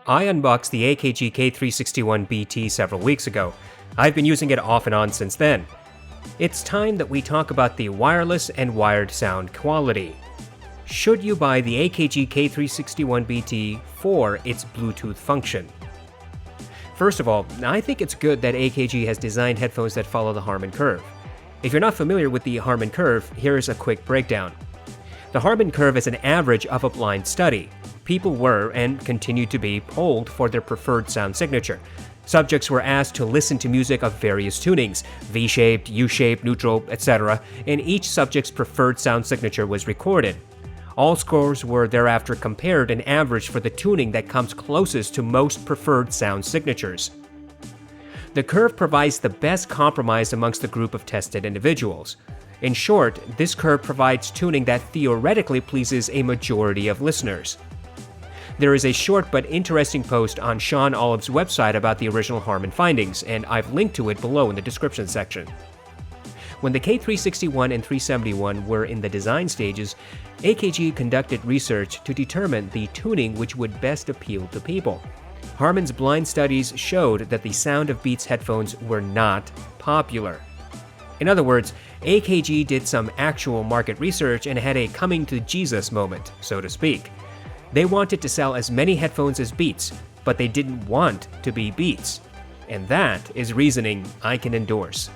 I unboxed the AKG K361-BT several weeks ago. I've been using it off and on since then. It's time that we talk about the wireless and wired sound quality. Should you buy the AKG K361-BT for its Bluetooth function? First of all, I think it's good that AKG has designed headphones that follow the Harman curve. If you're not familiar with the Harman curve, here's a quick breakdown. The Harman curve is an average of a blind study. People were, and continue to be, polled for their preferred sound signature. Subjects were asked to listen to music of various tunings, V-shaped, U-shaped, neutral, etc., and each subject's preferred sound signature was recorded. All scores were thereafter compared and averaged for the tuning that comes closest to most preferred sound signatures. The curve provides the best compromise amongst the group of tested individuals. In short, this curve provides tuning that theoretically pleases a majority of listeners. There is a short but interesting post on Sean Olive's website about the original Harman findings, and I've linked to it below in the description section. When the K361 and 371 were in the design stages, AKG conducted research to determine the tuning which would best appeal to people. Harman's blind studies showed that the sound of Beats headphones were not popular. In other words, AKG did some actual market research and had a coming to Jesus moment, so to speak. They wanted to sell as many headphones as Beats, but they didn't want to be Beats. And that is reasoning I can endorse.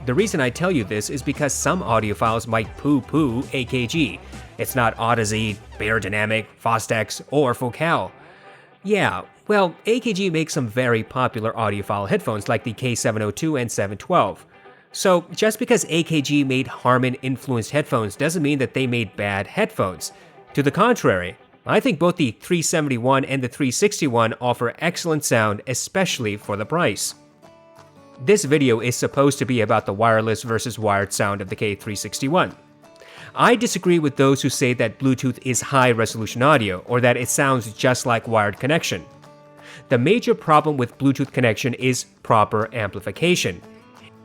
The reason I tell you this is because some audiophiles might poo-poo AKG. It's not audeze, Beyerdynamic, Fostex, or Focal. Yeah, well, AKG makes some very popular audiophile headphones like the K702 and 712. So just because AKG made Harman-influenced headphones doesn't mean that they made bad headphones. To the contrary, I think both the 371 and the 361 offer excellent sound, especially for the price. This video is supposed to be about the wireless versus wired sound of the K361. I disagree with those who say that Bluetooth is high-resolution audio, or that it sounds just like wired connection. The major problem with Bluetooth connection is proper amplification.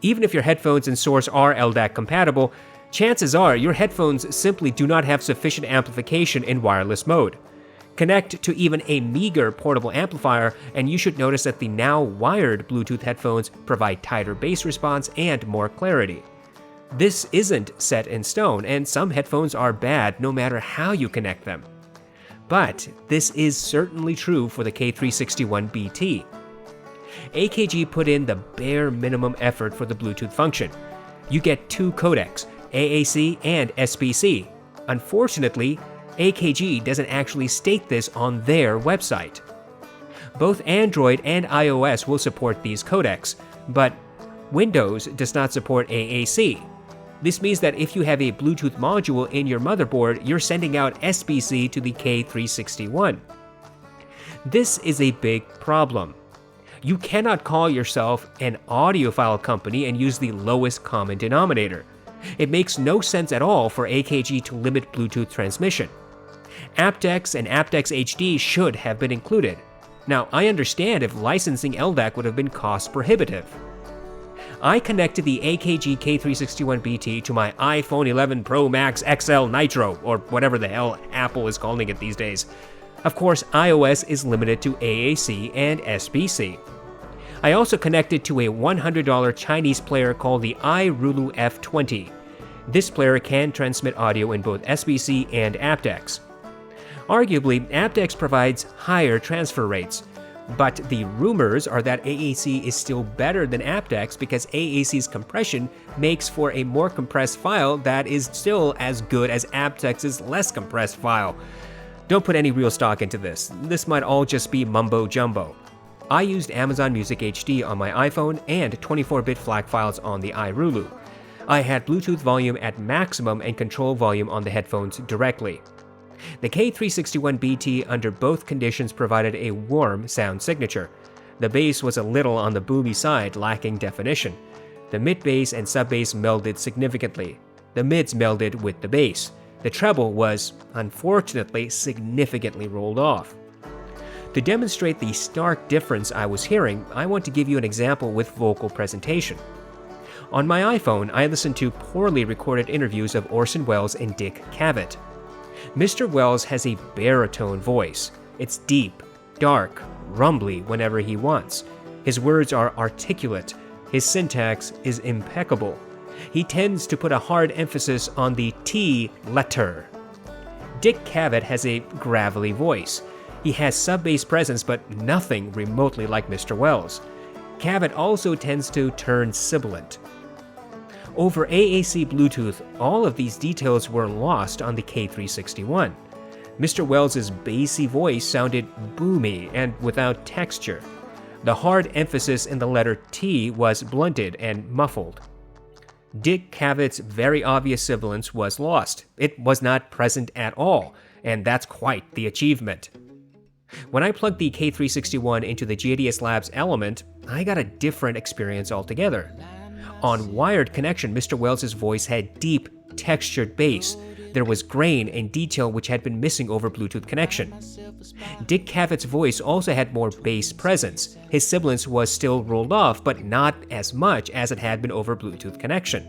Even if your headphones and source are LDAC compatible, chances are your headphones simply do not have sufficient amplification in wireless mode. Connect to even a meager portable amplifier, and you should notice that the now wired Bluetooth headphones provide tighter bass response and more clarity. This isn't set in stone, and some headphones are bad no matter how you connect them. But this is certainly true for the K361-BT. AKG put in the bare minimum effort for the Bluetooth function. You get two codecs, AAC and SBC. Unfortunately, AKG doesn't actually state this on their website. Both Android and iOS will support these codecs, but Windows does not support AAC. This means that if you have a Bluetooth module in your motherboard, you're sending out SBC to the K361. This is a big problem. You cannot call yourself an audiophile company and use the lowest common denominator. It makes no sense at all for AKG to limit Bluetooth transmission. aptX and aptX HD should have been included. Now, I understand if licensing LDAC would have been cost prohibitive. I connected the AKG K361-BT to my iPhone 11 Pro Max XL Nitro, or whatever the hell Apple is calling it these days. Of course, iOS is limited to AAC and SBC. I also connected to a $100 Chinese player called the iRulu F20. This player can transmit audio in both SBC and aptX. Arguably, aptX provides higher transfer rates, but the rumors are that AAC is still better than aptX because AAC's compression makes for a more compressed file that is still as good as aptX's less compressed file. Don't put any real stock into this. This might all just be mumbo jumbo. I used Amazon Music HD on my iPhone and 24-bit FLAC files on the iRulu. I had Bluetooth volume at maximum and control volume on the headphones directly. The K361-BT under both conditions provided a warm sound signature. The bass was a little on the boomy side, lacking definition. The mid-bass and sub-bass melded significantly. The mids melded with the bass. The treble was, unfortunately, significantly rolled off. To demonstrate the stark difference I was hearing, I want to give you an example with vocal presentation. On my iPhone, I listened to poorly recorded interviews of Orson Welles and Dick Cavett. Mr. Welles has a baritone voice. It's deep, dark, rumbly whenever he wants. His words are articulate. His syntax is impeccable. He tends to put a hard emphasis on the T letter. Dick Cavett has a gravelly voice. He has sub-bass presence, but nothing remotely like Mr. Wells. Cavett also tends to turn sibilant. Over AAC Bluetooth, all of these details were lost on the K361. Mr. Wells' bassy voice sounded boomy and without texture. The hard emphasis in the letter T was blunted and muffled. Dick Cavett's very obvious sibilance was lost. It was not present at all, and that's quite the achievement. When I plugged the K361 into the JDS Labs Element, I got a different experience altogether. On wired connection, Mr. Wells' voice had deep, textured bass. There was grain and detail which had been missing over Bluetooth connection. Dick Cavett's voice also had more bass presence. His sibilance was still rolled off, but not as much as it had been over Bluetooth connection.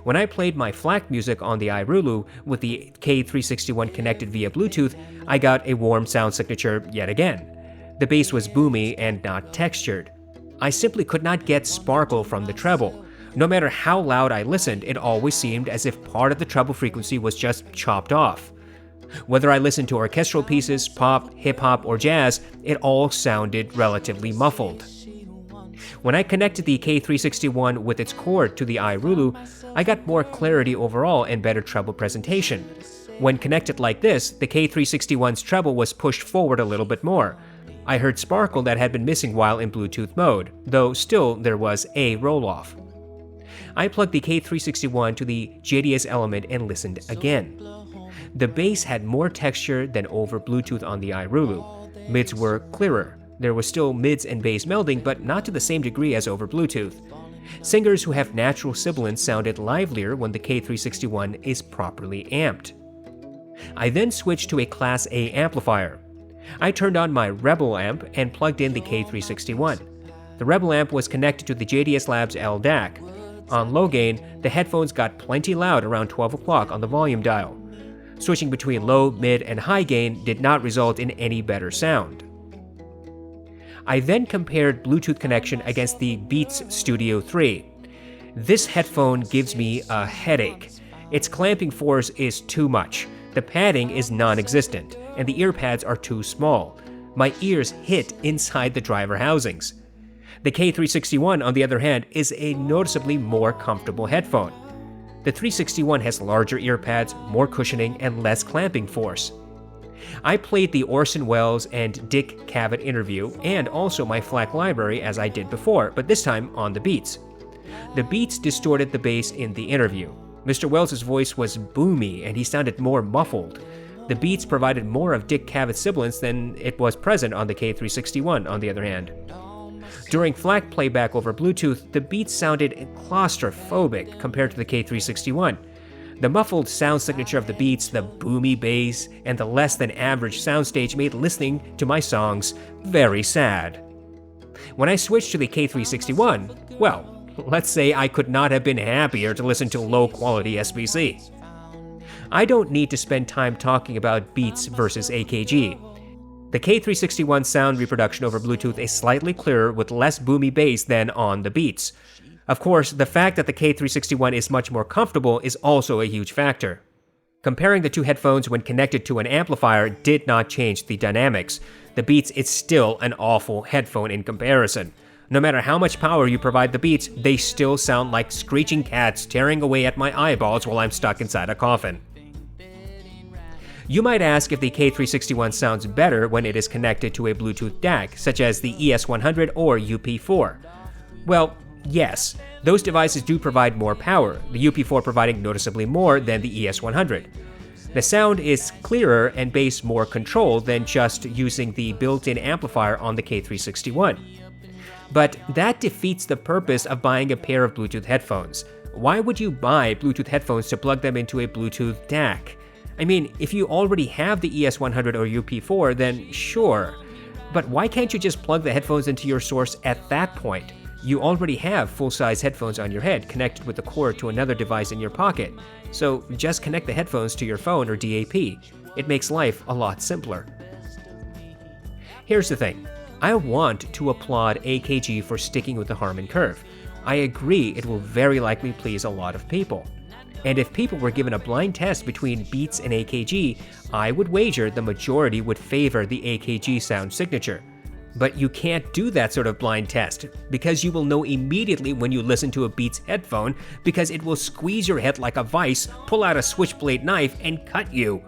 When I played my FLAC music on the iRulu with the K361 connected via Bluetooth, I got a warm sound signature yet again. The bass was boomy and not textured. I simply could not get sparkle from the treble. No matter how loud I listened, it always seemed as if part of the treble frequency was just chopped off. Whether I listened to orchestral pieces, pop, hip-hop, or jazz, it all sounded relatively muffled. When I connected the K361 with its chord to the iRulu, I got more clarity overall and better treble presentation. When connected like this, the K361's treble was pushed forward a little bit more. I heard sparkle that had been missing while in Bluetooth mode, though still there was a roll-off. I plugged the K361 to the JDS Element and listened again. The bass had more texture than over Bluetooth on the iRulu. Mids were clearer. There was still mids and bass melding, but not to the same degree as over Bluetooth. Singers who have natural sibilance sounded livelier when the K361 is properly amped. I then switched to a Class A amplifier. I turned on my Rebel amp and plugged in the K361. The Rebel amp was connected to the JDS Labs LDAC. On low gain, the headphones got plenty loud around 12 o'clock on the volume dial. Switching between low, mid, and high gain did not result in any better sound. I then compared Bluetooth connection against the Beats Studio 3. This headphone gives me a headache. Its clamping force is too much. The padding is non-existent, and the ear pads are too small. My ears hit inside the driver housings. The K361, on the other hand, is a noticeably more comfortable headphone. The 361 has larger ear pads, more cushioning, and less clamping force. I played the Orson Welles and Dick Cavett interview and also my FLAC library as I did before, but this time on the Beats. The Beats distorted the bass in the interview. Mr. Wells' voice was boomy and he sounded more muffled. The Beats provided more of Dick Cavett's sibilance than it was present on the K361, on the other hand. During FLAC playback over Bluetooth, the Beats sounded claustrophobic compared to the K361. The muffled sound signature of the Beats, the boomy bass, and the less than average soundstage made listening to my songs very sad. When I switched to the K361, well, let's say I could not have been happier to listen to low-quality SBC. I don't need to spend time talking about Beats versus AKG. The K361 sound reproduction over Bluetooth is slightly clearer with less boomy bass than on the Beats. Of course, the fact that the K361 is much more comfortable is also a huge factor. Comparing the two headphones when connected to an amplifier did not change the dynamics. The Beats is still an awful headphone in comparison. No matter how much power you provide the Beats, they still sound like screeching cats tearing away at my eyeballs while I'm stuck inside a coffin. You might ask if the K361 sounds better when it is connected to a Bluetooth DAC, such as the ES100 or UP4. Well, yes, those devices do provide more power, the UP4 providing noticeably more than the ES100. The sound is clearer and bass more controlled than just using the built-in amplifier on the K361. But that defeats the purpose of buying a pair of Bluetooth headphones. Why would you buy Bluetooth headphones to plug them into a Bluetooth DAC? I mean, if you already have the ES100 or UP4, then sure. But why can't you just plug the headphones into your source at that point? You already have full-size headphones on your head connected with the cord to another device in your pocket. So just connect the headphones to your phone or DAP. It makes life a lot simpler. Here's the thing. I want to applaud AKG for sticking with the Harman curve. I agree it will very likely please a lot of people. And if people were given a blind test between Beats and AKG, I would wager the majority would favor the AKG sound signature. But you can't do that sort of blind test, because you will know immediately when you listen to a Beats headphone, because it will squeeze your head like a vice, pull out a switchblade knife, and cut you.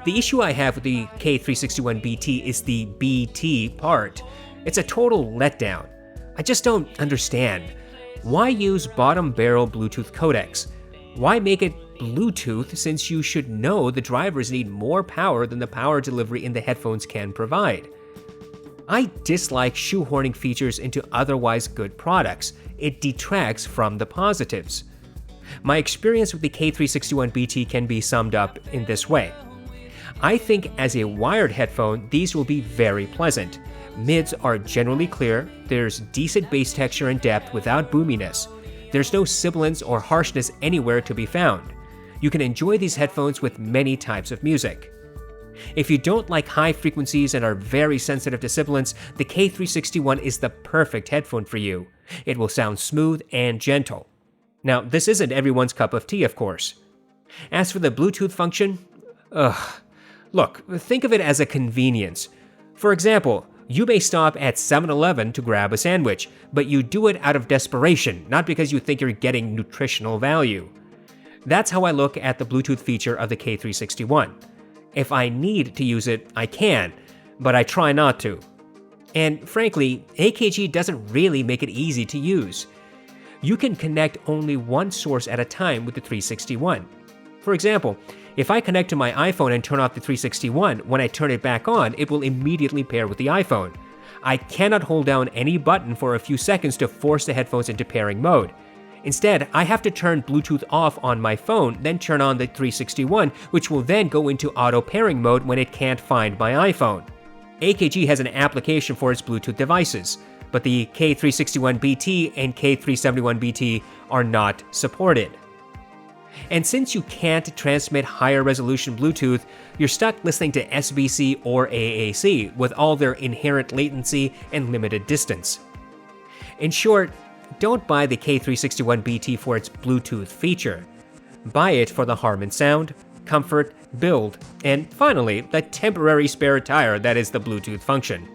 The issue I have with the K361-BT is the BT part. It's a total letdown. I just don't understand. Why use bottom barrel Bluetooth codecs? Why make it Bluetooth since you should know the drivers need more power than the power delivery in the headphones can provide? I dislike shoehorning features into otherwise good products. It detracts from the positives. My experience with the K361-BT can be summed up in this way. I think as a wired headphone, these will be very pleasant. Mids are generally clear, there's decent bass texture and depth without boominess. There's no sibilance or harshness anywhere to be found. You can enjoy these headphones with many types of music. If you don't like high frequencies and are very sensitive to sibilance, the K361 is the perfect headphone for you. It will sound smooth and gentle. Now, this isn't everyone's cup of tea, of course. As for the Bluetooth function, look, think of it as a convenience. For example, you may stop at 7-Eleven to grab a sandwich, but you do it out of desperation, not because you think you're getting nutritional value. That's how I look at the Bluetooth feature of the K361. If I need to use it, I can, but I try not to. And frankly, AKG doesn't really make it easy to use. You can connect only one source at a time with the 361. For example, if I connect to my iPhone and turn off the 361, when I turn it back on, it will immediately pair with the iPhone. I cannot hold down any button for a few seconds to force the headphones into pairing mode. Instead, I have to turn Bluetooth off on my phone, then turn on the 361, which will then go into auto pairing mode when it can't find my iPhone. AKG has an application for its Bluetooth devices, but the K361-BT and K371-BT are not supported. And since you can't transmit higher resolution Bluetooth, you're stuck listening to SBC or AAC with all their inherent latency and limited distance. In short, don't buy the K361-BT for its Bluetooth feature. Buy it for the Harman sound, comfort, build, and finally, the temporary spare tire that is the Bluetooth function.